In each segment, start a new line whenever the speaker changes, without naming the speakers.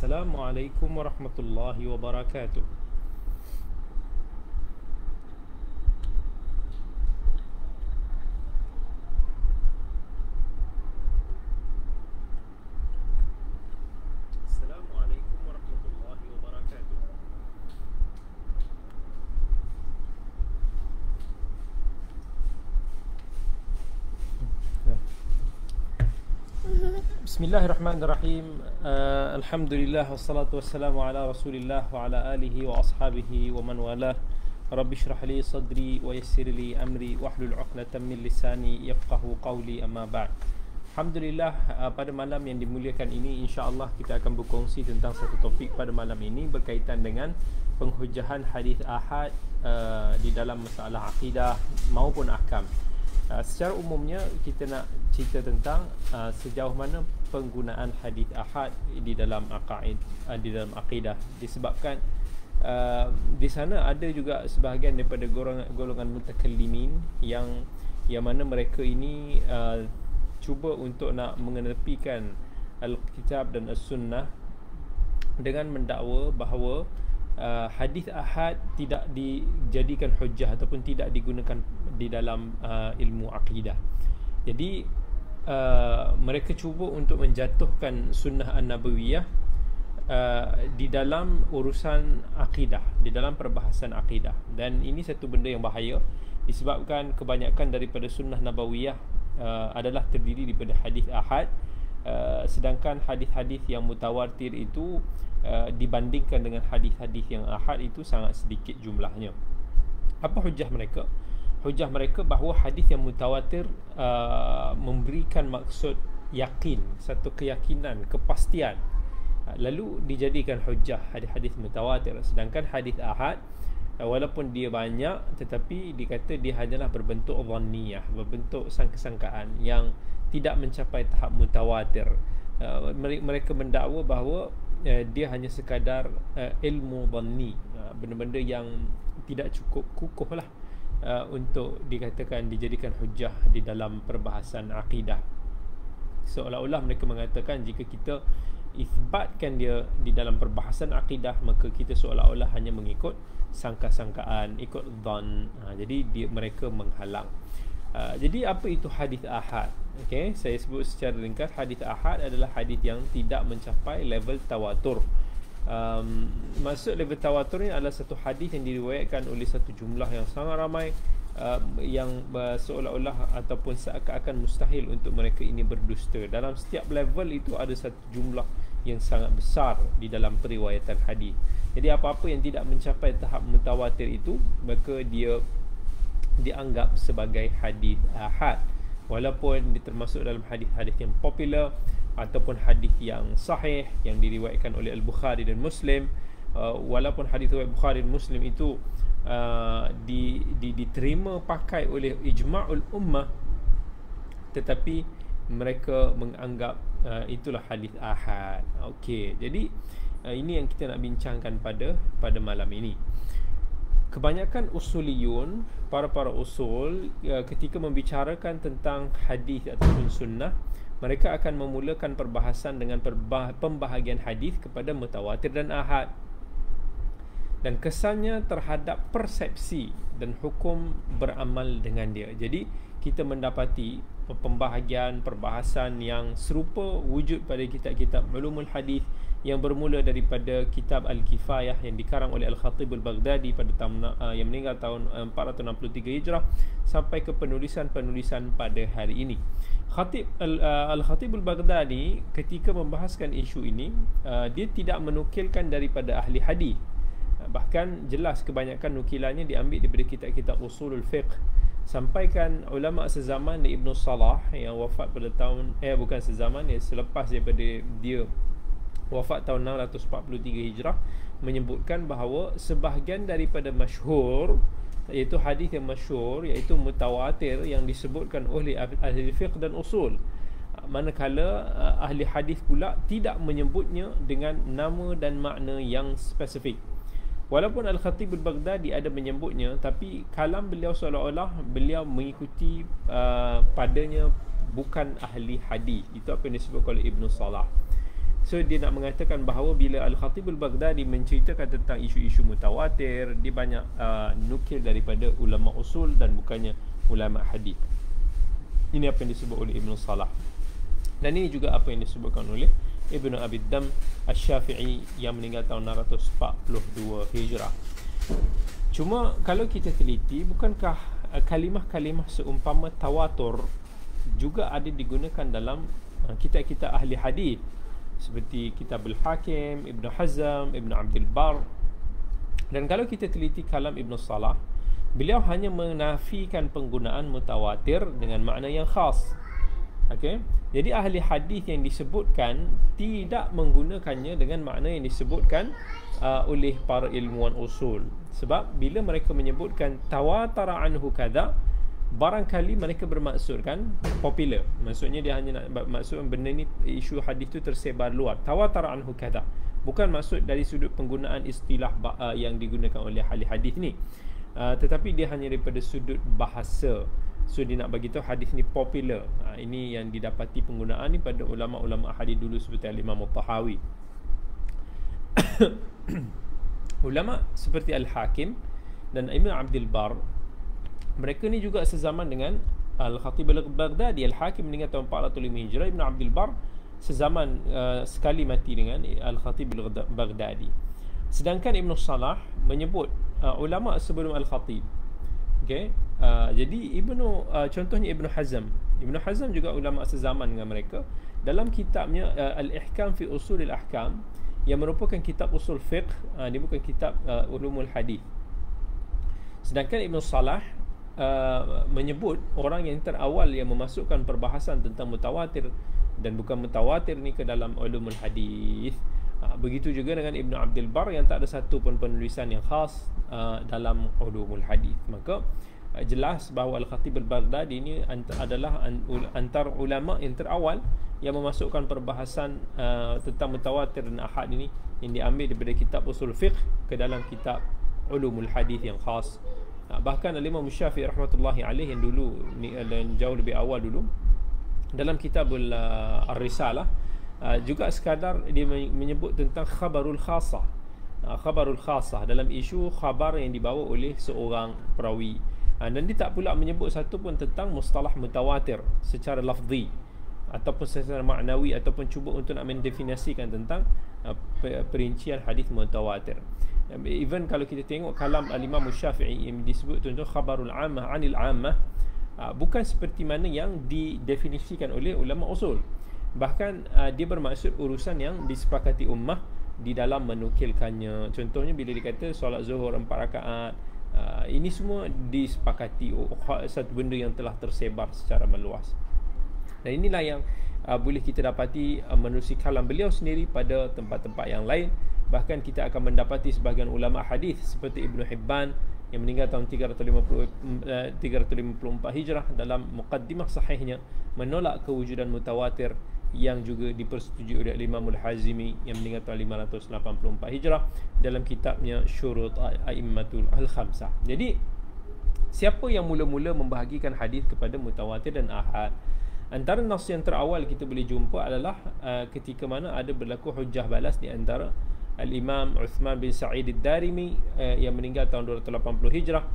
Assalamualaikum warahmatullahi wabarakatuh. Assalamualaikum warahmatullahi wabarakatuh. Bismillahirrahmanirrahim. Alhamdulillah wassalatu wassalamu ala Rasulillah wa ala alihi wa ashabihi wa man walah. Rabbi shrah li sadri wa yassir li amri wahlul 'uqdatam min lisani yafqahu qawli, amma ba'd. Alhamdulillah, pada malam yang dimuliakan ini insya-Allah kita akan berkongsi tentang satu topik pada malam ini berkaitan dengan penghujahan hadis ahad di dalam masalah akidah maupun ahkam. Secara umumnya kita nak cerita tentang sejauh mana penggunaan hadis ahad di dalam akidah disebabkan di sana ada juga sebahagian daripada golongan mutakallimin yang mana mereka ini cuba untuk nak mengenepikan Alkitab dan As-Sunnah dengan mendakwa bahawa hadis ahad tidak dijadikan hujjah ataupun tidak digunakan di dalam ilmu akidah. Jadi mereka cuba untuk menjatuhkan sunnah an-nabawiyah di dalam urusan akidah, di dalam perbahasan akidah. Dan ini satu benda yang bahaya disebabkan kebanyakan daripada sunnah nabawiyah adalah terdiri daripada hadis ahad, sedangkan hadis-hadis yang mutawatir itu dibandingkan dengan hadis-hadis yang ahad itu sangat sedikit jumlahnya. Apa hujah mereka? Hujah mereka bahawa hadis yang mutawatir memberikan maksud yakin, satu keyakinan, kepastian, lalu dijadikan hujah hadis-hadis mutawatir. Sedangkan hadis ahad walaupun dia banyak tetapi dikata dia hanyalah berbentuk dhanniyah, berbentuk sangka-sangkaan yang tidak mencapai tahap mutawatir. Mereka mendakwa bahawa dia hanya sekadar ilmu dhanni, benda-benda yang tidak cukup kukuh lah untuk dikatakan dijadikan hujah di dalam perbahasan akidah. Seolah-olah mereka mengatakan jika kita isbatkan dia di dalam perbahasan akidah, maka kita seolah-olah hanya mengikut sangka-sangkaan, ikut dhan. Jadi mereka menghalang. Jadi apa itu hadis ahad? Okey, saya sebut secara ringkas, hadis ahad adalah hadis yang tidak mencapai level tawatur. Maksud level tawatur ni adalah satu hadis yang diriwayatkan oleh satu jumlah yang sangat ramai, yang seolah-olah ataupun seakan-akan mustahil untuk mereka ini berdusta. Dalam setiap level itu ada satu jumlah yang sangat besar di dalam periwayatan hadis. Jadi apa-apa yang tidak mencapai tahap mutawatir itu, maka dia dianggap sebagai hadis ahad, walaupun dia termasuk dalam hadis-hadis yang popular ataupun hadis yang sahih yang diriwayatkan oleh Al-Bukhari dan Muslim. Walaupun hadis riwayat Bukhari dan Muslim itu diterima pakai oleh ijma'ul ummah, tetapi mereka menganggap itulah hadis ahad. Okey, jadi ini yang kita nak bincangkan pada malam ini. Kebanyakan usuliyun, para usul, ketika membicarakan tentang hadis ataupun sunnah, mereka akan memulakan perbahasan dengan pembahagian hadis kepada mutawatir dan ahad, dan kesannya terhadap persepsi dan hukum beramal dengan dia. Jadi kita mendapati perbahasan yang serupa wujud pada kitab-kitab ulumul hadis yang bermula daripada kitab Al-Kifayah yang dikarang oleh Al-Khatib Al-Baghdadi pada tahun yang meninggal tahun 463 Hijrah sampai ke penulisan-penulisan pada hari ini. Al-Khatib Al-Baghdadi ketika membahaskan isu ini, dia tidak menukilkan daripada ahli hadis. Bahkan jelas kebanyakan nukilannya diambil daripada kitab-kitab usulul fiqh. Sampaikan ulama sezaman Ibn Salah yang wafat pada tahun bukan sezaman, selepas daripada dia wafat tahun 643 Hijrah, menyebutkan bahawa sebahagian daripada masyhur, iaitu hadis yang masyhur, iaitu mutawatir yang disebutkan oleh ahli fiqh dan usul, manakala ahli hadis pula tidak menyebutnya dengan nama dan makna yang spesifik. Walaupun Al-Khatib Al-Baghdadi ada menyebutnya, tapi kalam beliau seolah-olah beliau mengikuti padanya bukan ahli hadis. Itu apa yang disebut oleh Ibn Salah. So dia nak mengatakan bahawa bila Al-Khatib Al-Baghdadi menceritakan tentang isu-isu mutawatir, dia banyak nukil daripada ulama usul dan bukannya ulama hadis. Ini apa yang disebut oleh Ibn Salah. Dan ini juga apa yang disebutkan oleh Ibn Abi Dam Asy-Syafi'i yang meninggal tahun 642 Hijrah. Cuma kalau kita teliti, bukankah kalimah-kalimah seumpama tawatur juga ada digunakan dalam kitab-kitab ahli hadis seperti Kitab Al-Hakim, Ibn Hazm, Ibn Abdul Bar. Dan kalau kita teliti kalam Ibn Salah, beliau hanya menafikan penggunaan mutawatir dengan makna yang khas. Okey. Jadi ahli hadis yang disebutkan tidak menggunakannya dengan makna yang disebutkan oleh para ilmuwan usul. Sebab bila mereka menyebutkan tawatara anhu kadza, barangkali mereka bermaksud kan popular. Maksudnya dia hanya nak maksud benda ni, isu hadis tu tersebar luar. Tawatara anhu kadza. Bukan maksud dari sudut penggunaan istilah yang digunakan oleh ahli hadis ni. Tetapi dia hanya daripada sudut bahasa. So dia nak bagi tahu hadis ni popular. Ini yang didapati penggunaan ni pada ulama-ulama hadis dulu seperti Al-Imam At-Tahawi. Ulama seperti Al-Hakim dan Ibn Abdul Bar, mereka ni juga sezaman dengan Al-Khatib Al-Baghdadi. Al-Hakim meninggal tahun 405 Hijrah. Ibn Abdul Bar sezaman sekali mati dengan Al-Khatib Al-Baghdadi. Sedangkan Ibn Salah menyebut ulama sebelum Al-Khatib. Okay? Jadi contohnya Ibn Hazm. Ibn Hazm juga ulama sezaman dengan mereka. Dalam kitabnya Al-Ihkam fi Usul Al-Ahkam, yang merupakan kitab usul fiqh, dia bukan kitab ulumul hadis. Sedangkan Ibn Salah menyebut orang yang terawal yang memasukkan perbahasan tentang mutawatir dan bukan mutawatir ni ke dalam ulumul hadis. Begitu juga dengan Ibn Abdul Bar yang tak ada satu pun penulisan yang khas dalam ulumul hadis. Maka jelas bahawa Al-Khatib Al-Baghdadi ini adalah antara ulama yang terawal yang memasukkan perbahasan tentang mutawatir dan ahad ini yang diambil daripada kitab usul fiqh ke dalam kitab ulumul hadis yang khas. Bahkan Al-Imam Syafi'i rahmatullahi alaih yang dulu dan jauh lebih awal dulu dalam kitab Ar-Risalah juga sekadar dia menyebut tentang khabarul khasah. Khabarul khasah dalam isu khabar yang dibawa oleh seorang perawi. Dan dia tak pula menyebut satu pun tentang mustalah mutawatir secara lafzi ataupun secara maknawi, ataupun cuba untuk nak mendefinisikan tentang perincian hadis mutawatir. Even kalau kita tengok kalam Al-Imam Syafi'i yang disebut contoh khabarul ammah anil ammah, bukan seperti mana yang didefinisikan oleh ulama usul. Bahkan dia bermaksud urusan yang disepakati ummah di dalam menukilkannya. Contohnya bila dikata solat zuhur 4 rakaat, ini semua disepakati satu benda yang telah tersebar secara meluas. Dan inilah yang boleh kita dapati menerusi kalam beliau sendiri pada tempat-tempat yang lain. Bahkan kita akan mendapati sebahagian ulama hadis seperti Ibn Hibban yang meninggal tahun 354 Hijrah dalam muqaddimah sahihnya menolak kewujudan mutawatir yang juga dipersetujui oleh Imam Al-Hazimi yang meninggal tahun 584 Hijrah dalam kitabnya Syurut A'immatul Al-Khamsah. Jadi siapa yang mula-mula membahagikan hadis kepada mutawatir dan ahad? Antara nas yang terawal kita boleh jumpa adalah ketika mana ada berlaku hujjah balas di antara Al-Imam Uthman bin Sa'id Ad-Darimi yang meninggal tahun 280 Hijrah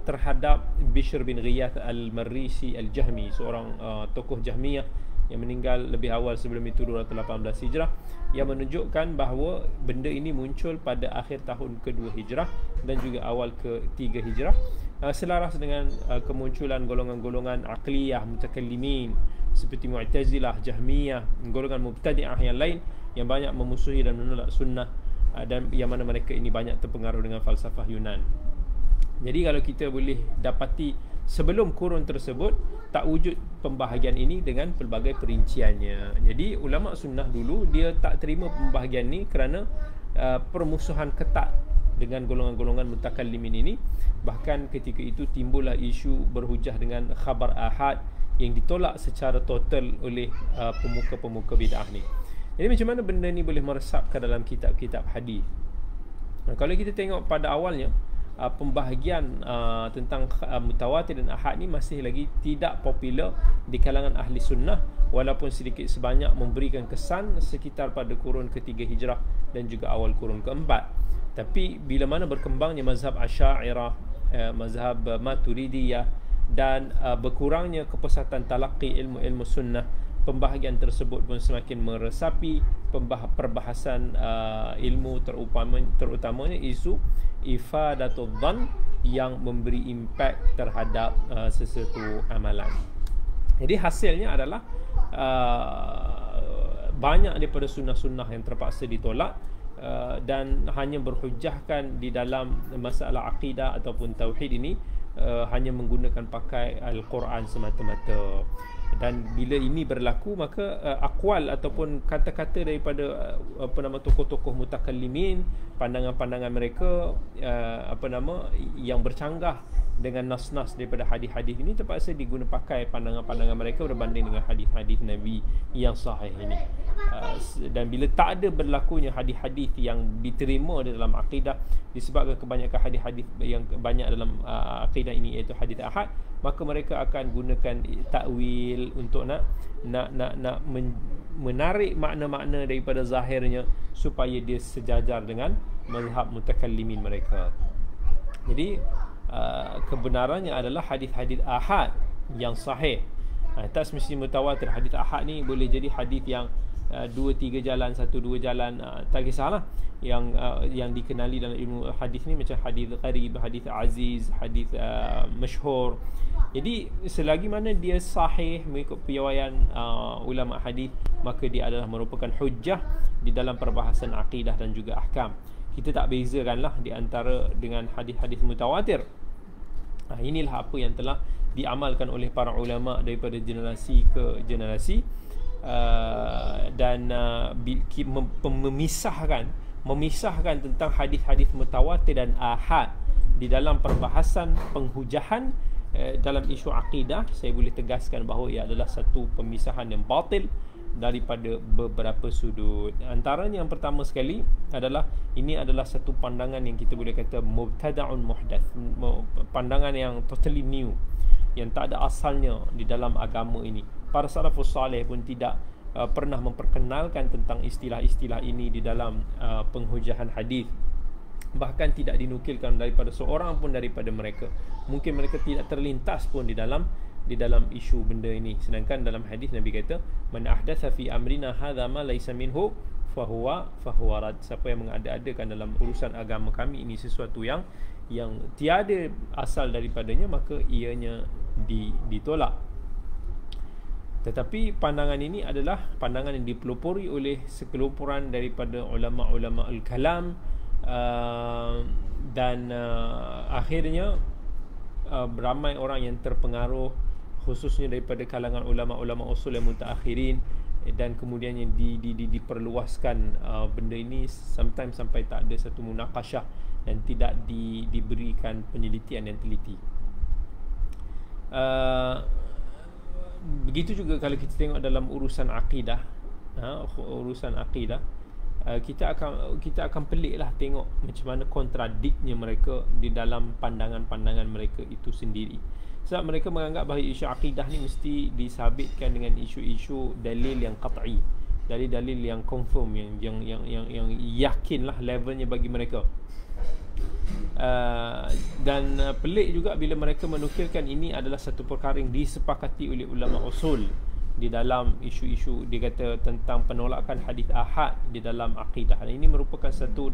terhadap Bishr bin Ghiyath Al-Marrisi Al-Jahmi, seorang tokoh Jahmiyah yang meninggal lebih awal sebelum itu 218 Hijrah, yang menunjukkan bahawa benda ini muncul pada akhir tahun ke-2 Hijrah dan juga awal ke-3 Hijrah, selaras dengan kemunculan golongan-golongan aqliyah mutakallimin seperti Mu'tazilah, Jahmiyah, golongan mubtadi'ah yang lain yang banyak memusuhi dan menolak sunnah, dan yang mana mereka ini banyak terpengaruh dengan falsafah Yunan. Jadi kalau kita boleh dapati sebelum kurun tersebut tak wujud pembahagian ini dengan pelbagai perinciannya. Jadi ulama sunnah dulu dia tak terima pembahagian ni kerana permusuhan ketat dengan golongan-golongan mutakallimin ini. Bahkan ketika itu timbullah isu berhujah dengan khabar ahad yang ditolak secara total oleh pemuka-pemuka bid'ah ni. Jadi macam mana benda ni boleh meresap ke dalam kitab-kitab hadis? Kalau kita tengok pada awalnya pembahagian tentang mutawatir dan ahad ni masih lagi tidak popular di kalangan ahli sunnah, walaupun sedikit sebanyak memberikan kesan sekitar pada kurun ketiga hijrah dan juga awal kurun keempat. Tapi bila mana berkembangnya mazhab Asy'ariyah, mazhab Maturidiyah, dan berkurangnya kepesatan talaqi ilmu-ilmu sunnah, pembahagian tersebut pun semakin meresapi perbahasan ilmu, terutamanya isu ifadatul dhan yang memberi impak terhadap sesuatu amalan. Jadi hasilnya adalah banyak daripada sunnah-sunnah yang terpaksa ditolak dan hanya berhujahkan di dalam masalah akidah ataupun tauhid ini hanya menggunakan pakai Al-Quran semata-mata. Dan bila ini berlaku, maka aqwal ataupun kata-kata daripada tokoh-tokoh mutakallimin, pandangan-pandangan mereka yang bercanggah dengan nas-nas daripada hadis-hadis ini terpaksa diguna pakai pandangan-pandangan mereka berbanding dengan hadis-hadis Nabi yang sahih ini. Dan bila tak ada berlakunya hadis-hadis yang diterima di dalam akidah disebabkan kebanyakan hadis-hadis yang banyak dalam akidah ini iaitu hadis ahad, maka mereka akan gunakan takwil untuk nak menarik makna-makna daripada zahirnya supaya dia sejajar dengan mazhab mutakallimin mereka. Jadi kebenarannya adalah hadis-hadis ahad yang sahih. Tak semestinya mutawatir. Hadis ahad ni boleh jadi hadis yang 2-3 jalan, 1-2 jalan, tak kisahlah. Yang dikenali dalam ilmu hadis ni macam hadis gharib, hadis aziz, hadis masyhur. Jadi selagi mana dia sahih mengikut piawaian ulama hadis, maka dia adalah merupakan hujjah di dalam perbahasan akidah dan juga ahkam. Kita tak bezakanlah di antara dengan hadis-hadis mutawatir. Inilah apa yang telah diamalkan oleh para ulama daripada generasi ke generasi, dan memisahkan tentang hadis-hadis mutawatir dan ahad di dalam perbahasan penghujahan dalam isu akidah. Saya boleh tegaskan bahawa ia adalah satu pemisahan yang batil daripada beberapa sudut. Antaranya yang pertama sekali adalah ini adalah satu pandangan yang kita boleh kata mubtada'un muhdath, pandangan yang totally new, yang tak ada asalnya di dalam agama ini. Para salafus salih pun tidak pernah memperkenalkan tentang istilah-istilah ini di dalam penghujahan hadis. Bahkan tidak dinukilkan daripada seorang pun daripada mereka. Mungkin mereka tidak terlintas pun di dalam isu benda ini. Sedangkan dalam hadis Nabi kata, man ahdatha fi amrina hadha ma laysa minhu fahuwa rad. Siapa yang mengada-adakan dalam urusan agama kami ini sesuatu yang tiada asal daripadanya, maka ianya ditolak. Tetapi pandangan ini adalah pandangan yang dipelopori oleh sekelumpuran daripada ulama-ulama al-kalam, dan akhirnya ramai orang yang terpengaruh, khususnya daripada kalangan ulama-ulama usul yang mutaakhirin, dan kemudian yang diperluaskan benda ini sometimes sampai tak ada satu munaqasyah dan tidak diberikan penelitian yang teliti. Begitu juga kalau kita tengok dalam urusan akidah, kita akan peliklah tengok macam mana kontradiknya mereka di dalam pandangan-pandangan mereka itu sendiri. Sebab mereka menganggap bahawa isu akidah ni mesti disabitkan dengan isu-isu dalil yang qat'i, dalil-dalil yang confirm, yang yakinlah levelnya bagi mereka. Dan pelik juga bila mereka menukilkan ini adalah satu perkara yang disepakati oleh ulama usul di dalam isu-isu, dia kata tentang penolakan hadis ahad di dalam akidah. Dan ini merupakan satu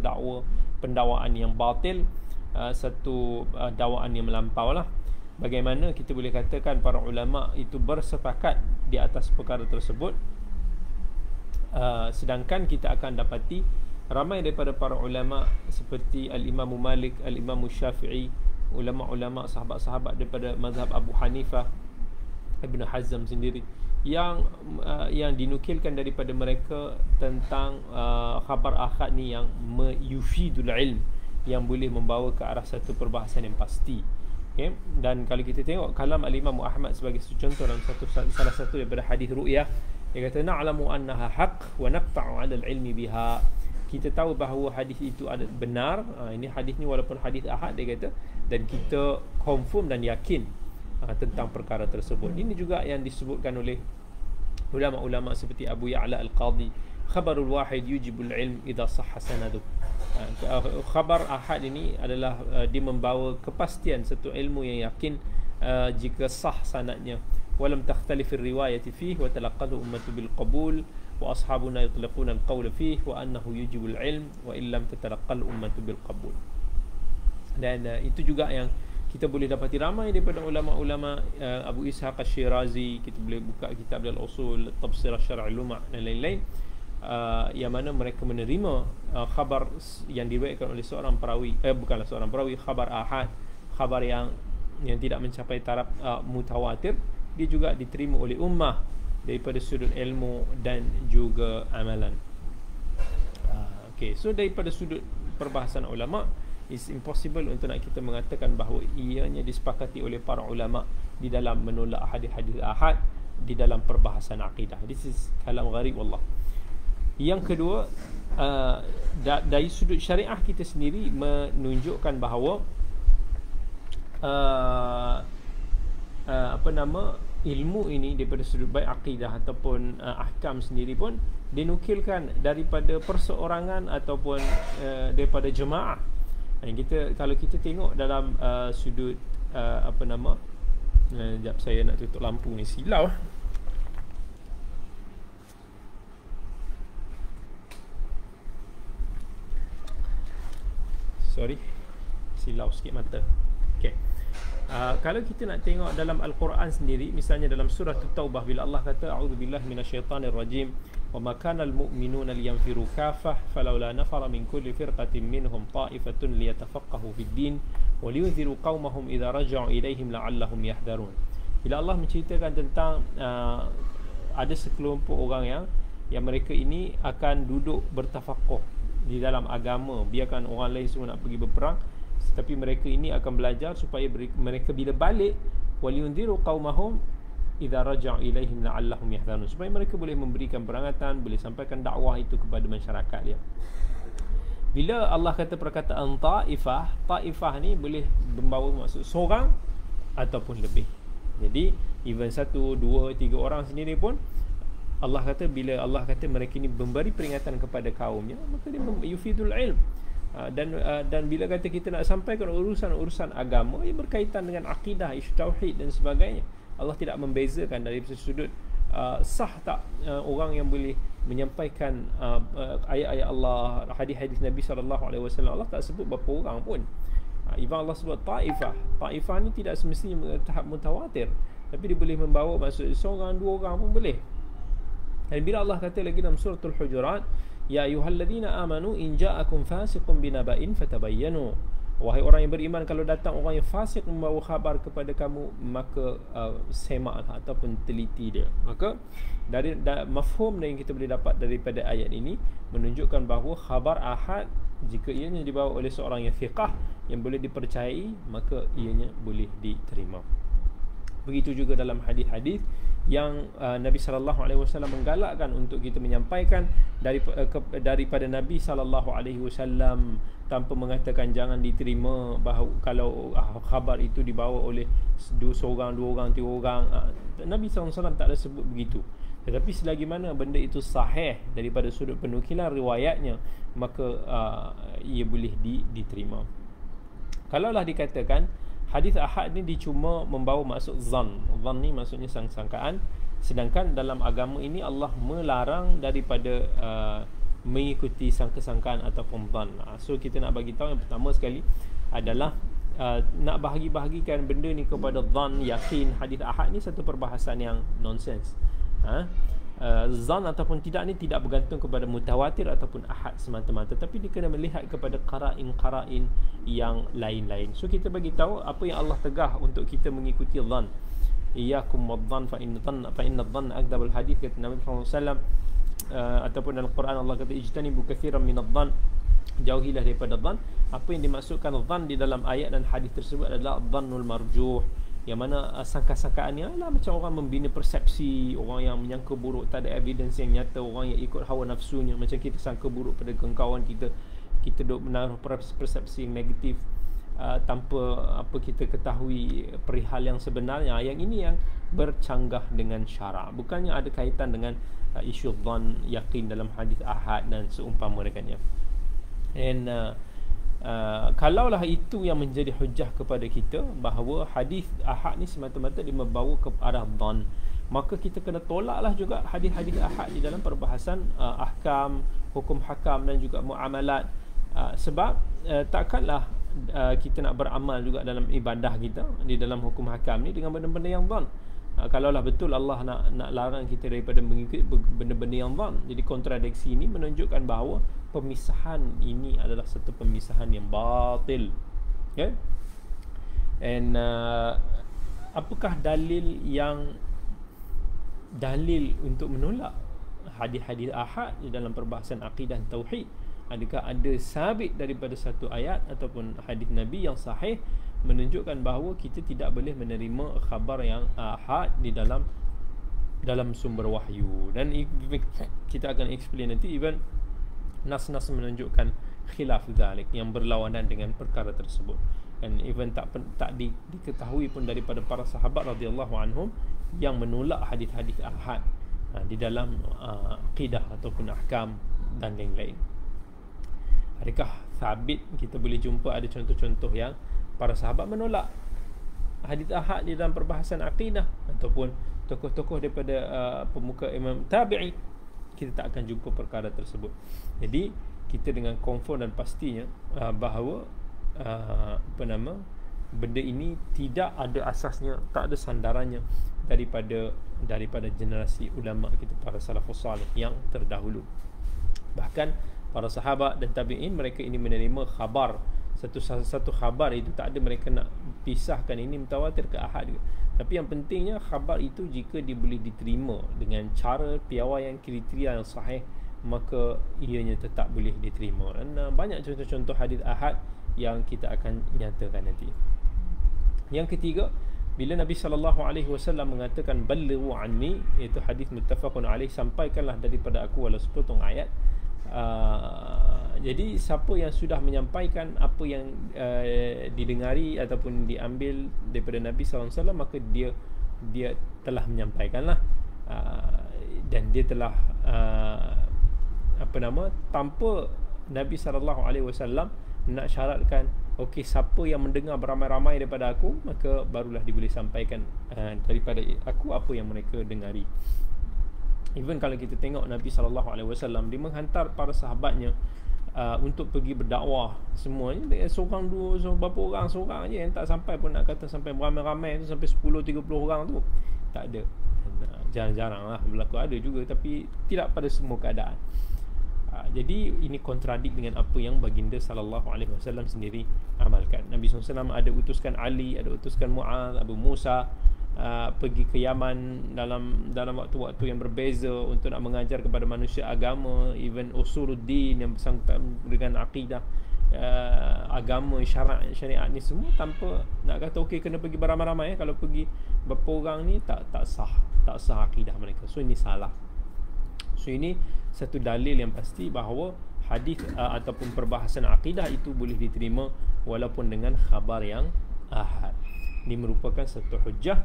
pendakwaan yang batil, satu dakwaan yang melampau lah. Bagaimana kita boleh katakan para ulama itu bersepakat di atas perkara tersebut, sedangkan kita akan dapati ramai daripada para ulama seperti Al-Imam Malik, Al-Imam Syafi'i, ulama-ulama sahabat-sahabat daripada mazhab Abu Hanifah, Ibn Hazm sendiri, yang dinukilkan daripada mereka tentang khabar ahad ni yang yufidul ilm, yang boleh membawa ke arah satu perbahasan yang pasti. Okay? Dan kalau kita tengok kalam Al-Imam Ahmad sebagai contoh dalam salah satu daripada hadis ru'yah, dia kata na'lamu annaha haqq wa naqta'u 'ala al-'ilmi biha. kita tahu bahawa hadis itu ada benar, ini hadis ni walaupun hadis ahad dia kata, dan kita confirm dan yakin tentang perkara tersebut. Ini juga yang disebutkan oleh ulama-ulama seperti Abu Ya'la Al-Qadhi, khabarul wahid yujibul ilm idza sahha sanadu. Khabar ahad ini adalah dia membawa kepastian satu ilmu yang yakin jika sah sanadnya. Walam takhtalif riwayati fihi wa talaqqahu ummatu bil qabul wa ashabuna yutlaquna al-qawl fihi wa annahu yujibul ilm wa illam tatalaqqal ummatu bil qabul. Dan itu juga yang kita boleh dapati ramai daripada ulama-ulama, Abu Ishaq Asy-Syirazi, kita boleh buka kitab Al-Usul, Tafsir Asy-Syar'i Lumah dan lain-lain, yang mana mereka menerima khabar yang diriwayatkan oleh seorang perawi, bukanlah seorang perawi, khabar ahad, khabar yang tidak mencapai taraf mutawatir, dia juga diterima oleh ummah daripada sudut ilmu dan juga amalan. Okay, so daripada sudut perbahasan ulama, it's impossible untuk nak kita mengatakan bahawa ianya disepakati oleh para ulama di dalam menolak hadis-hadis ahad di dalam perbahasan akidah. This is kalam gharib wallah. Yang kedua, dari sudut syariah kita sendiri menunjukkan bahawa ilmu ini daripada sudut baik akidah ataupun ahkam sendiri pun dinukilkan daripada perseorangan ataupun daripada jemaah. Kita, kalau kita tengok dalam sudut sekejap saya nak tutup lampu ni, silau. Sorry, silau sikit mata. Okay. Kalau kita nak tengok dalam Al-Quran sendiri, misalnya dalam surah At-Taubah, bila Allah kata a'udzubillahi minasyaitanir rajim wa ma kana al-mu'minuna liyanfiru kaffah falawla nafara min kulli firqatin minhum ta'ifatun liyatafaqahu fid-din wa liyunziru qaumahum idza raja'u ilaihim la'allahum yahdharun. Bila Allah menceritakan tentang ada sekelompok orang yang mereka ini akan duduk bertafaqquh di dalam agama, biarkan orang lain semua nak pergi berperang, tapi mereka ini akan belajar supaya mereka bila balik waliyunziru qaumahum idza raja'u ilaihim la'allahum yahdharun, supaya mereka boleh memberikan peringatan, boleh sampaikan dakwah itu kepada masyarakat dia. Bila Allah kata perkataan ta'ifah ni boleh membawa maksud seorang ataupun lebih. Jadi even 1, 2, 3 orang sendiri pun Allah kata, bila Allah kata mereka ini memberi peringatan kepada kaumnya, maka dia yufidul ilm. Dan bila kata kita nak sampaikan urusan-urusan agama yang berkaitan dengan akidah, isu tauhid dan sebagainya, Allah tidak membezakan dari sudut sah tak orang yang boleh menyampaikan ayat-ayat Allah, hadis-hadis Nabi SAW. Allah tak sebut berapa orang pun. Even Allah sebut ta'ifah ni tidak semestinya tahap mutawatir, tapi dia boleh membawa maksud seorang, 2 orang pun boleh. Dan bila Allah kata lagi dalam suratul Hujurat, ya ayyuhalladzina amanu in ja'akum fasiqun binaba'in fatabayyanu, wahai orang yang beriman, kalau datang orang yang fasik membawa khabar kepada kamu, maka semaklah ataupun teliti dia. Maka dari mafhum yang kita boleh dapat daripada ayat ini menunjukkan bahawa khabar ahad, jika ianya dibawa oleh seorang yang fiqah, yang boleh dipercayai, maka ianya boleh diterima. Begitu juga dalam hadis-hadis yang Nabi SAW menggalakkan untuk kita menyampaikan daripada Nabi SAW tanpa mengatakan jangan diterima, bahawa kalau khabar itu dibawa oleh seorang, 2 orang, 3 orang. Nabi SAW tak ada sebut begitu. Tetapi selagi mana benda itu sahih daripada sudut penukilan riwayatnya, maka ia boleh diterima. Kalaulah dikatakan hadis ahad ni dia cuma membawa maksud zan. Zan ni maksudnya sangkaan. Sedangkan dalam agama ini Allah melarang daripada mengikuti sangka-sangkaan ataupun zan. So kita nak bagi tahu yang pertama sekali adalah nak bahagi-bahagikan benda ni kepada zan, yakin, hadis ahad ni satu perbahasan yang nonsense. Zan ataupun tidak ni tidak bergantung kepada mutawatir ataupun ahad semata-mata, tapi dia kena melihat kepada qara'in yang lain-lain. So kita bagi tahu apa yang Allah tegah untuk kita mengikuti zan. Iyyakum wadh-dhann fa inna adh-dhanna akdzabul hadits, kata Nabi SAW. Ataupun dalam Quran Allah kata ijtanibu katsiran minadh-dhann, jauhilah daripada dhan. Apa yang dimaksudkan dhan di dalam ayat dan hadis tersebut adalah dhannul marjuh, yang mana sangka-sangkaan ni adalah macam orang membina persepsi, orang yang menyangka buruk, tak ada evidence yang nyata, orang yang ikut hawa nafsunya. Macam kita sangka buruk pada kawan kita, kita duk menaruh persepsi yang negatif tanpa apa kita ketahui perihal yang sebenarnya. Yang ini yang bercanggah dengan syarak, bukannya ada kaitan dengan isu dhan, yakin dalam hadis ahad dan seumpama dengannya. And kalaulah itu yang menjadi hujah kepada kita bahawa hadis ahad ni semata-mata dia membawa ke arah dhan, maka kita kena tolaklah juga hadis-hadis ahad di dalam perbahasan ahkam, hukum hakam dan juga muamalat. Sebab takkanlah kita nak beramal juga dalam ibadah kita di dalam hukum hakam ni dengan benda-benda yang dhan. Kalaulah betul Allah nak larang kita daripada mengikut benda-benda yang dhan, jadi kontradiksi ini menunjukkan bahawa pemisahan ini adalah satu pemisahan yang batil. Okay? And apakah dalil untuk menolak hadis-hadis ahad di dalam perbahasan akidah tauhid? Adakah ada sabit daripada satu ayat ataupun hadis Nabi yang sahih menunjukkan bahawa kita tidak boleh menerima khabar yang ahad di dalam sumber wahyu? Dan kita akan explain nanti, even nas-nas menunjukkan khilaf dzalik, yang berlawanan dengan perkara tersebut. Dan even tak diketahui pun daripada para sahabat radhiyallahu anhum yang menolak hadis-hadis ahad di dalam akidah ataupun ahkam dan lain-lain. Adakah sabit kita boleh jumpa ada contoh-contoh yang para sahabat menolak hadis ahad di dalam perbahasan akidah, ataupun tokoh-tokoh daripada pemuka Imam Tabi'i? Kita tak akan jumpa perkara tersebut. Jadi kita dengan confirm dan pastinya bahawa benda ini tidak ada asasnya, tak ada sandarannya daripada generasi ulama kita, para salafus salih yang terdahulu. Bahkan para sahabat dan tabi'in, mereka ini menerima khabar, satu khabar itu tak ada mereka nak pisahkan ini mutawatir ke ahad juga. Tapi yang pentingnya khabar itu jika dia boleh diterima dengan cara piawaian kriteria yang sahih, maka ianya tetap boleh diterima. Dan banyak contoh-contoh hadis ahad yang kita akan nyatakan nanti. Yang ketiga, bila Nabi SAW mengatakan balighu anni, iaitu hadis muttafaqun alaih, sampaikanlah daripada aku walau sepotong ayat. Jadi siapa yang sudah menyampaikan apa yang didengari ataupun diambil daripada Nabi SAW, maka dia telah menyampaikanlah, dan dia telah tanpa Nabi SAW nak syaratkan, okey, siapa yang mendengar beramai-ramai daripada aku, maka barulah dia boleh sampaikan daripada aku apa yang mereka dengari. Even kalau kita tengok Nabi SAW, dia menghantar para sahabatnya untuk pergi berdakwah semuanya, seorang dua, berapa orang, seorang je yang tak sampai pun, nak kata sampai beramai-ramai tu, sampai 10-30 orang tu tak ada. Jarang-jarang lah berlaku, ada juga, tapi tidak pada semua keadaan. Jadi ini kontradik dengan apa yang baginda SAW sendiri amalkan. Nabi SAW ada utuskan Ali, ada utuskan Mu'adz, Abu Musa pergi ke Yaman dalam waktu-waktu yang berbeza untuk nak mengajar kepada manusia agama, even usuluddin yang bersangkutan dengan akidah, agama, syariat ni semua, tanpa nak kata okey kena pergi beramai-ramai. Kalau pergi berapa orang ni tak sah akidah mereka. So ini salah. So ini satu dalil yang pasti bahawa hadis ataupun perbahasan akidah itu boleh diterima walaupun dengan khabar yang ahad. Ini merupakan satu hujjah,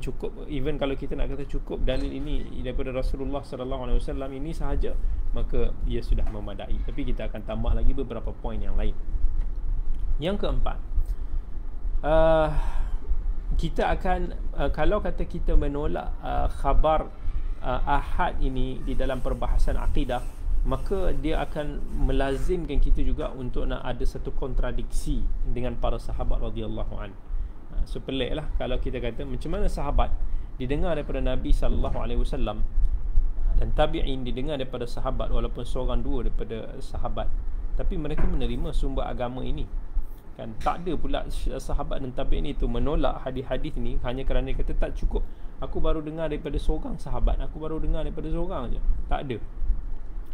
cukup. Even kalau kita nak kata cukup dalil ini daripada Rasulullah SAW ini sahaja, maka ia sudah memadai. Tapi kita akan tambah lagi beberapa poin yang lain. Yang keempat, kita akan kalau kata kita menolak khabar ahad ini di dalam perbahasan akidah, maka dia akan melazimkan kita juga untuk nak ada satu kontradiksi dengan para sahabat radhiyallahu anhu. So pelik lah kalau kita kata macam mana sahabat didengar daripada Nabi SAW dan tabi'in didengar daripada sahabat, walaupun seorang dua daripada sahabat, tapi mereka menerima sumber agama ini. Kan tak ada pula sahabat dan tabi'in itu menolak hadis-hadis ni hanya kerana kata tak cukup, aku baru dengar daripada seorang sahabat, aku baru dengar daripada seorang je. Tak ada.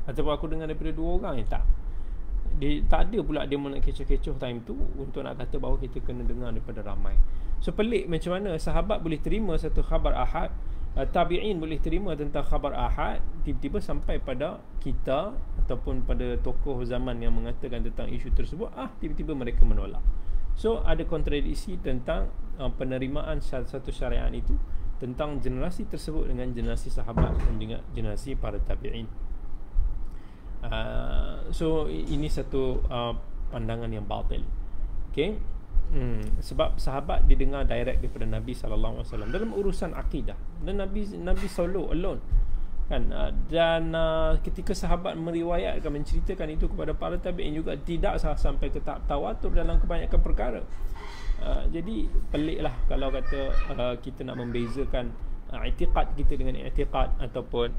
Ataupun aku dengar daripada dua orang, tak. dia tak ada pula dia nak kecoh-kecoh time tu untuk nak kata bahawa kita kena dengar daripada ramai. So pelik macam mana sahabat boleh terima satu khabar ahad, tabi'in boleh terima tentang khabar ahad, tiba-tiba sampai pada kita ataupun pada tokoh zaman yang mengatakan tentang isu tersebut, tiba-tiba mereka menolak. So ada kontradiksi tentang penerimaan satu syariat itu tentang generasi tersebut dengan generasi sahabat dan juga generasi para tabi'in. So ini satu pandangan yang batil. Okay. Sebab sahabat didengar direct daripada Nabi SAW dalam urusan akidah, dan Nabi solo alone kan. Dan ketika sahabat meriwayatkan, menceritakan itu kepada para tabi'in juga tidak sampai ke tahap tawatur dalam kebanyakan perkara. Jadi peliklah kalau kata kita nak membezakan i'tiqad kita dengan i'tiqad ataupun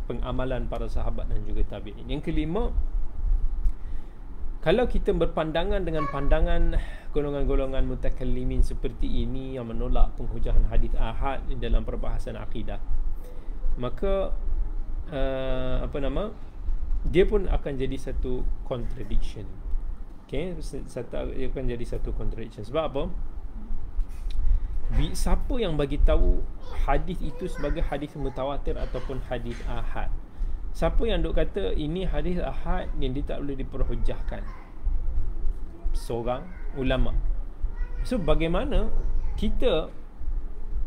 pengamalan para sahabat dan juga tabi'in. Yang kelima, kalau kita berpandangan dengan pandangan golongan-golongan mutakallimin seperti ini yang menolak penghujahan hadis ahad dalam perbahasan akidah, maka dia pun akan jadi satu contradiction. Okay, dia akan jadi satu contradiction. Sebab apa? Siapa yang bagi tahu hadis itu sebagai hadis mutawatir ataupun hadis ahad? Siapa yang duk kata ini hadis ahad yang dia tak boleh diperhujahkan? Seorang ulama. So bagaimana kita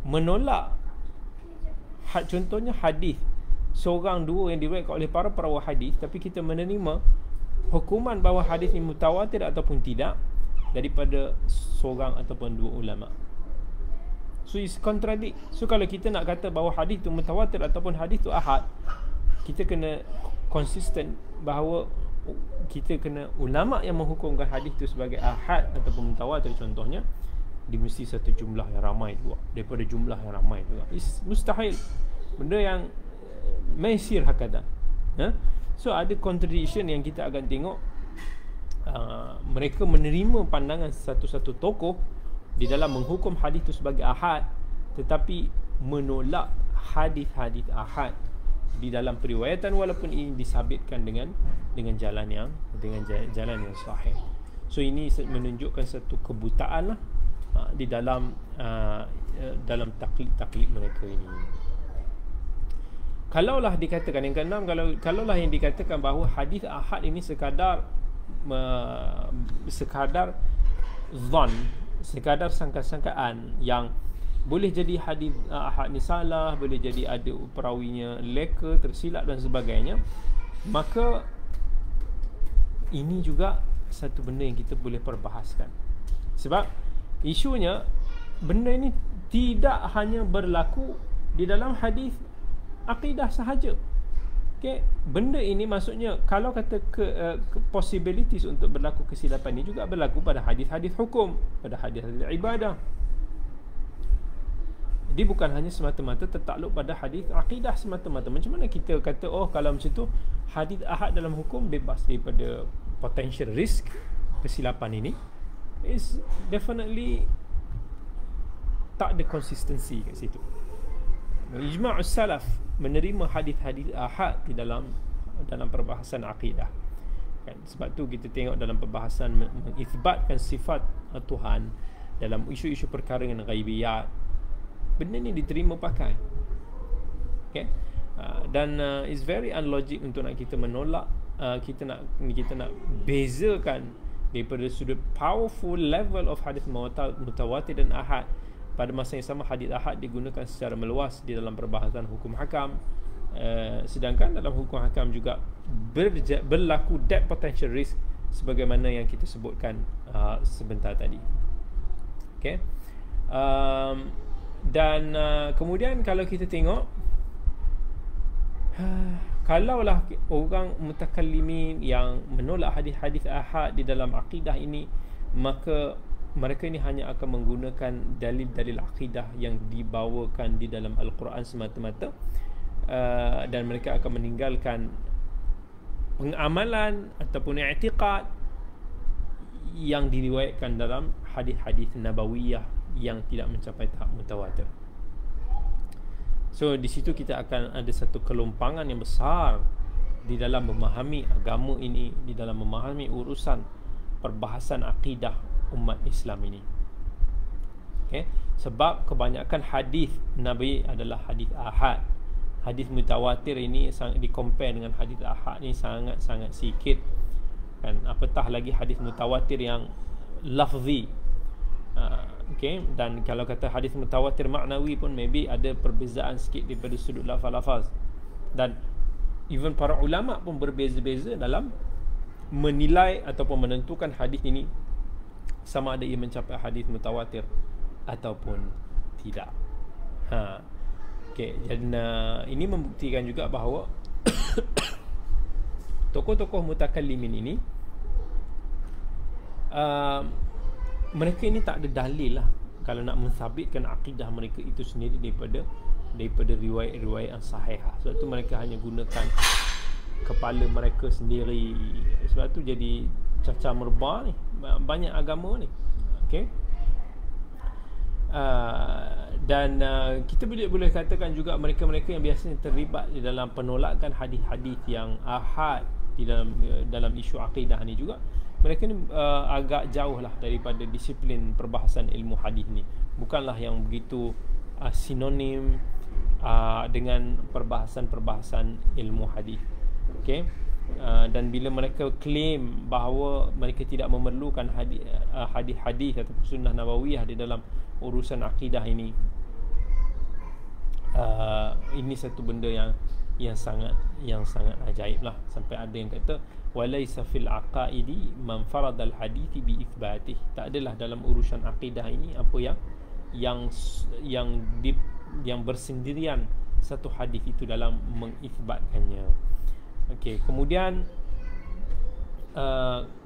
menolak contohnya hadis seorang dua yang diriwayatkan oleh para perawi hadis, tapi kita menerima hukuman bahawa hadis ini mutawatir ataupun tidak daripada seorang ataupun dua ulama? So it's contradict. So kalau kita nak kata bahawa hadis itu mutawatir ataupun hadis itu ahad, kita kena konsisten bahawa kita kena ulama yang menghukumkan hadis itu sebagai ahad ataupun mutawatir contohnya, dia mesti satu jumlah yang ramai juga daripada jumlah yang ramai juga. It's mustahil, benda yang maisir hakada. So ada contradiction yang kita akan tengok. Mereka menerima pandangan satu-satu tokoh di dalam menghukum hadis itu sebagai ahad, tetapi menolak hadis-hadis ahad di dalam periwayatan walaupun ini disabitkan dengan jalan yang sahih. So ini menunjukkan satu kebutaan lah di dalam taklid mereka ini. Kalaulah dikatakan yang keenam, kalaulah yang dikatakan bahawa hadis ahad ini sekadar zon, sekadar sangka-sangkaan yang boleh jadi hadis ahad ni salah, boleh jadi ada perawinya leka, tersilap dan sebagainya, maka ini juga satu benda yang kita boleh perbahaskan. Sebab isunya benda ini tidak hanya berlaku di dalam hadis akidah sahaja. Okay, benda ini maksudnya kalau kata possibilities untuk berlaku kesilapan ini juga berlaku pada hadis-hadis hukum, pada hadis-hadis ibadah. Dia bukan hanya semata-mata tertakluk pada hadis akidah semata-mata. Macam mana kita kata kalau macam tu hadis ahad dalam hukum bebas daripada potential risk kesilapan ini? Is definitely tak ada konsistensi kat situ. Ijma'us salaf menerima hadis-hadis ahad di dalam perbahasan akidah. Kan? Sebab tu kita tengok dalam perbahasan mengithbatkan sifat Tuhan dalam isu-isu perkara yang ghaibiyat, benda ni diterima pakai. Okay? Dan it's very unlogic untuk nak kita menolak, kita nak bezakan daripada sudut powerful level of hadis mutawatir dan ahad. Pada masa yang sama hadis ahad digunakan secara meluas di dalam perbahasan hukum hakam, sedangkan dalam hukum hakam juga berlaku that potential risk sebagaimana yang kita sebutkan sebentar tadi. Okay? Dan kemudian kalau kita tengok, kalaulah orang mutakallimin yang menolak hadis-hadis ahad di dalam akidah ini, maka mereka ini hanya akan menggunakan dalil-dalil akidah yang dibawakan di dalam Al-Quran semata-mata, dan mereka akan meninggalkan pengamalan ataupun i'tiqad yang diriwayatkan dalam hadis-hadis nabawiyah yang tidak mencapai tahap mutawatir. So di situ kita akan ada satu kelompangan yang besar di dalam memahami agama ini, di dalam memahami urusan perbahasan akidah umat Islam ini. Okay? Sebab kebanyakan hadis Nabi adalah hadis ahad. Hadis mutawatir ini sangat di-compare dengan hadis ahad ni sangat-sangat sikit. Kan, apatah lagi hadis mutawatir yang lafzi. Okay? Dan kalau kata hadis mutawatir maknawi pun maybe ada perbezaan sikit daripada sudut lafaz-lafaz. Dan even para ulama pun berbeza-beza dalam menilai ataupun menentukan hadis ini sama ada ia mencapai hadis mutawatir ataupun tidak. Okay. Dan ini membuktikan juga bahawa tokoh-tokoh mutakallimin ini mereka ini tak ada dalil lah kalau nak mensabitkan akidah mereka itu sendiri daripada riwayat-riwayat yang sahih. Sebab tu mereka hanya gunakan kepala mereka sendiri. Sebab tu jadi cacah merbah ni banyak agama ni. Okay. Dan kita boleh katakan juga mereka-mereka yang biasanya terlibat di dalam penolakan hadis-hadis yang ahad di dalam isu akidah ni juga, mereka ni agak jauh lah daripada disiplin perbahasan ilmu hadis ni. Bukanlah yang begitu sinonim dengan perbahasan ilmu hadis. Okay? Dan bila mereka claim bahawa mereka tidak memerlukan hadis-hadis atau sunnah nabawiyah di dalam urusan akidah ini, ini satu benda yang sangat ajaib lah. Sampai ada yang kata walaysa fil aqaidi man faradal hadithi bi itsbatih. Tak adalah dalam urusan akidah ini apa yang bersendirian satu hadis itu dalam mengisbatkannya. Okey, kemudian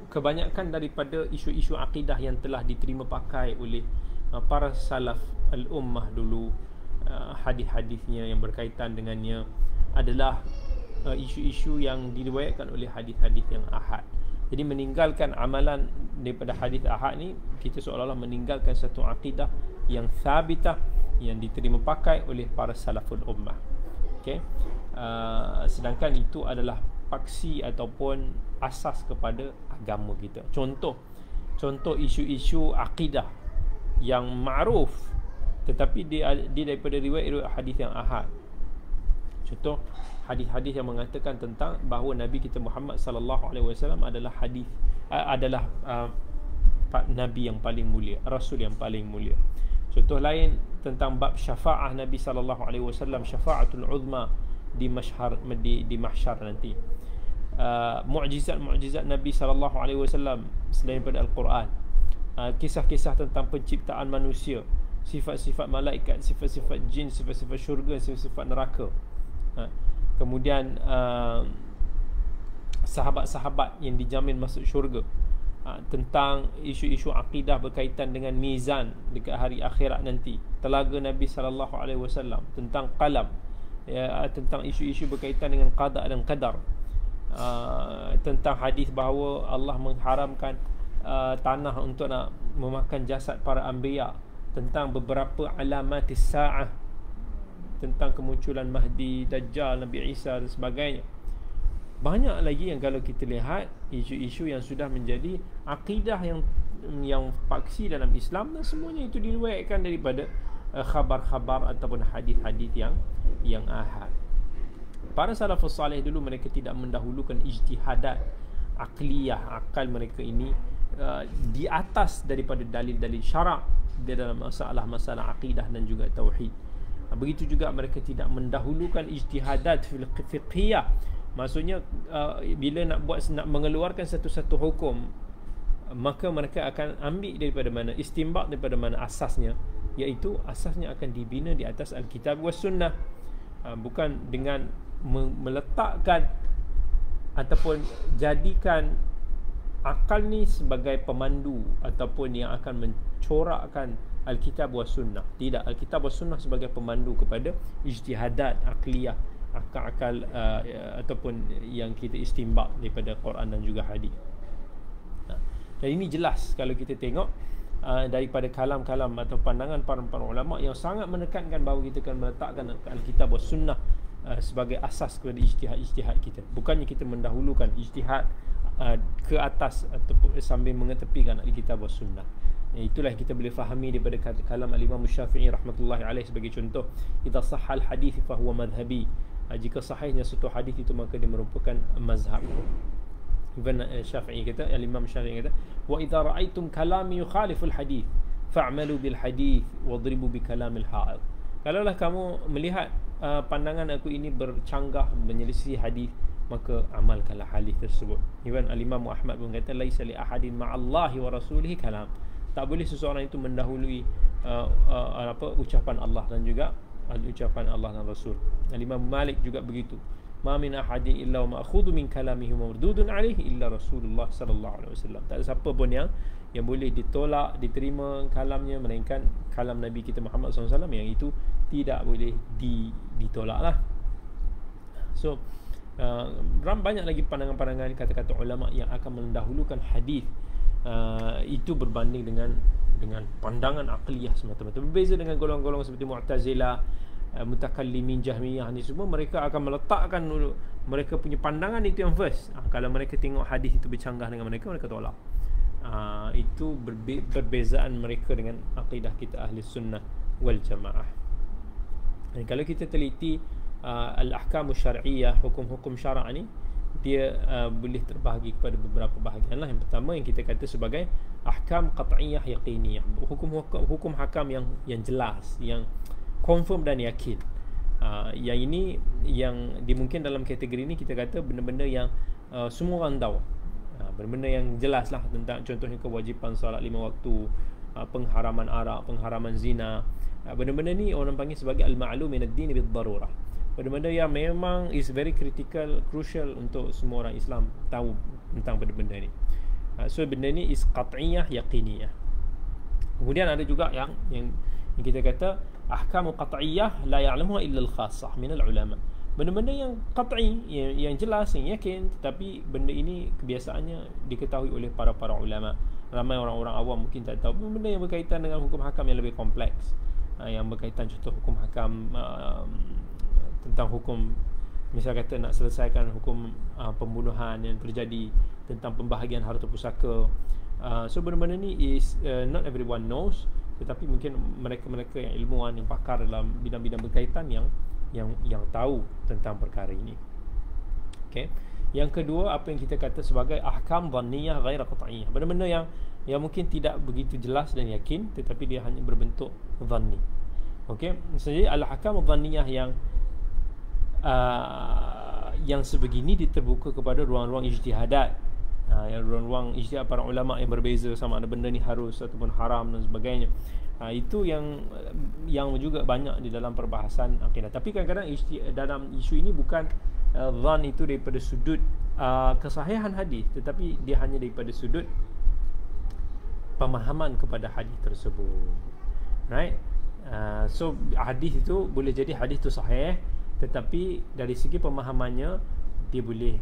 kebanyakan daripada isu-isu akidah yang telah diterima pakai oleh para salaf al-ummah dulu, hadis-hadisnya yang berkaitan dengannya adalah isu-isu yang diriwayatkan oleh hadis-hadis yang ahad. Jadi meninggalkan amalan daripada hadis ahad ni, kita seolah-olah meninggalkan satu akidah yang sabitah yang diterima pakai oleh para salaful ummah. Okey. Sedangkan itu adalah paksi ataupun asas kepada agama kita. Contoh isu-isu akidah yang ma'ruf tetapi dia daripada riwayat hadis yang ahad. Contoh hadis-hadis yang mengatakan tentang bahawa Nabi kita Muhammad sallallahu alaihi wasallam adalah nabi yang paling mulia, rasul yang paling mulia. Contoh lain tentang bab syafaah Nabi sallallahu alaihi wasallam, syafaatul uzma di mahsyar nanti. Mukjizat Nabi sallallahu alaihi wasallam selain daripada Al-Quran. Kisah-kisah tentang penciptaan manusia, sifat-sifat malaikat, sifat-sifat jin, sifat-sifat syurga, sifat-sifat neraka. Kemudian sahabat-sahabat yang dijamin masuk syurga. Tentang isu-isu akidah berkaitan dengan mizan dekat hari akhirat nanti, telaga Nabi sallallahu alaihi wasallam, tentang qalam, tentang isu-isu berkaitan dengan qada dan qadar, tentang hadis bahawa Allah mengharamkan tanah untuk nak memakan jasad para anbiya, tentang beberapa alamatis sa'ah, tentang kemunculan Mahdi, Dajjal, Nabi Isa dan sebagainya. Banyak lagi yang kalau kita lihat isu-isu yang sudah menjadi akidah yang paksi dalam Islam, dan semuanya itu diriwayatkan daripada khabar-khabar ataupun hadis-hadis yang ahad. Para salafus salih dulu mereka tidak mendahulukan ijtihadat akliyah, akal mereka ini di atas daripada dalil-dalil syarak di dalam masalah-masalah akidah dan juga tauhid. Begitu juga mereka tidak mendahulukan ijtihadat fiqhiyah. Maksudnya bila nak mengeluarkan satu-satu hukum, maka mereka akan ambil daripada mana, istinbat daripada mana asasnya, iaitu asasnya akan dibina di atas Alkitab was sunnah. Bukan dengan meletakkan ataupun jadikan akal ni sebagai pemandu ataupun yang akan mencorakkan Alkitab was sunnah. Tidak, Alkitab was sunnah sebagai pemandu kepada ijtihadat akliyah, akal-akal ataupun yang kita istinbat daripada Quran dan juga hadis. Dan ini jelas kalau kita tengok daripada kalam-kalam atau pandangan para ulama yang sangat menekankan bahawa kita akan meletakkan Alkitab was sunnah sebagai asas kepada ijtihad kita. Bukannya kita mendahulukan ijtihad ke atas ataupun sambil mengetepikan Alkitab was sunnah. Itulah kita boleh fahami daripada kalam al-Imam Syafi'i rahmatullahi alaih sebagai contoh, idza sahhal hadis fa huwa madhhabi. Jika sahihnya satu hadis itu maka dia merupakan mazhab. Ibn Syafi'i kata, al-Imam Syafi'i kata, wa idza ra'aitum kalami yukhalifu al-hadis fa'malu bil hadis wadribu bi kalamil ha'id. Kalaulah kamu melihat pandangan aku ini bercanggah menyelisih hadis, maka amalkanlah hadis tersebut. Ibn al-Imam Ahmad pun kata, laisa li ahadin ma'allahi wa rasulihi kalam. Tak boleh seseorang itu mendahului ucapan Allah dan juga ucapan Allah dan Rasul. Al-Imam Malik juga begitu. Ma min ahadin illa wa ma'khudhu min kalamihi wa mardudun alaihi illa Rasulullah sallallahu alaihi wasallam. Tak ada siapa pun yang boleh ditolak, diterima kalamnya melainkan kalam Nabi kita Muhammad SAW, yang itu tidak boleh ditolak lah. So banyak lagi pandangan-pandangan kata-kata ulama yang akan mendahulukan hadis itu berbanding dengan pandangan aqliyah semata-mata. Berbeza dengan golongan-golongan seperti Mu'tazilah, Mutakallimin, Jahmiyah, ni semua mereka akan meletakkan dulu mereka punya pandangan itu yang first. Kalau mereka tengok hadis itu bercanggah dengan mereka tolak. Itu perbezaan mereka dengan akidah kita ahli sunnah wal jamaah. Dan kalau kita teliti al-ahkamu syar'iyyah, hukum-hukum syarak ni, dia boleh terbahagi kepada beberapa bahagian lah. Yang pertama yang kita kata sebagai ahkam qat'iyyah yaqiniyah, hukum hakam yang jelas, yang confirm dan yakin. Yang ini yang dimungkin dalam kategori ini kita kata benda-benda yang semua orang tahu, benda-benda yang jelas lah, tentang contohnya kewajipan salat 5 waktu, pengharaman arak, pengharaman zina. Benda-benda ni orang panggil sebagai al-ma'lum min ad-din bid-darurah. Benda-benda yang memang is very critical, crucial untuk semua orang Islam tahu tentang benda-benda ni. So benda ni is qat'iyah yaqiniyah. Kemudian ada juga yang kita kata ahkamu qat'iyah la ya'lamuha illa al-khassah min al-ulama. Benda-benda yang qat'i, yang jelas, yang yakin, tetapi benda ini kebiasaannya diketahui oleh para ulama. Ramai orang-orang awam mungkin tak tahu benda yang berkaitan dengan hukum hakam yang lebih kompleks, yang berkaitan contoh hukum hakam tentang hukum, misal kata nak selesaikan hukum pembunuhan yang terjadi, tentang pembahagian harta pusaka. So benda-benda ni is not everyone knows, tetapi mungkin mereka-mereka yang ilmuwan, yang pakar dalam bidang-bidang berkaitan yang tahu tentang perkara ini. Okay. Yang kedua, apa yang kita kata sebagai ahkam dhanniyah ghaira qat'iyah, benda-benda yang mungkin tidak begitu jelas dan yakin, tetapi dia hanya berbentuk dhanni. Okey, jadi al-ahkam dhanniyah yang sebegini diterbuka kepada ruang-ruang ijtihadat, yang ruang-ruang ijtihad para ulama yang berbeza, sama ada benda ni harus ataupun haram dan sebagainya. Itu yang juga banyak di dalam perbahasan akidah. Tapi kadang-kadang dalam isu ini bukan dhan itu daripada sudut kesahihan hadis, tetapi dia hanya daripada sudut pemahaman kepada hadis tersebut. Right? So hadis itu boleh jadi hadis itu sahih, tetapi dari segi pemahamannya dia boleh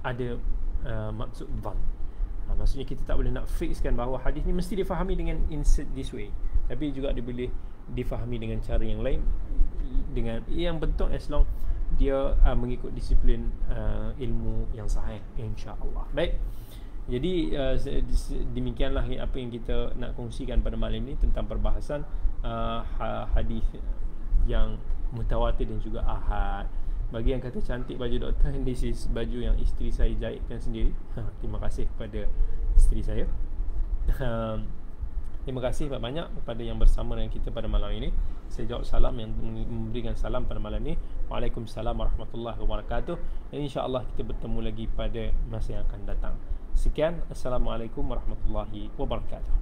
ada maksud dhan. Maksudnya kita tak boleh nak fixkan bahawa hadis ni mesti difahami dengan insert this way, tapi juga dia boleh difahami dengan cara yang lain, dengan yang bentuk, as long dia mengikut disiplin ilmu yang sahih, insya-Allah. Baik. Jadi demikianlah apa yang kita nak kongsikan pada malam ini tentang perbahasan hadis yang mutawatir dan juga ahad. Bagi yang kata cantik baju doktor, this is baju yang isteri saya jahitkan sendiri. Terima kasih kepada isteri saya. Terima kasih banyak kepada yang bersama dengan kita pada malam ini. Saya jawab salam yang memberikan salam pada malam ini. Waalaikumsalam warahmatullahi wabarakatuh. Dan insya-Allah kita bertemu lagi pada masa yang akan datang. Sekian, assalamualaikum warahmatullahi wabarakatuh.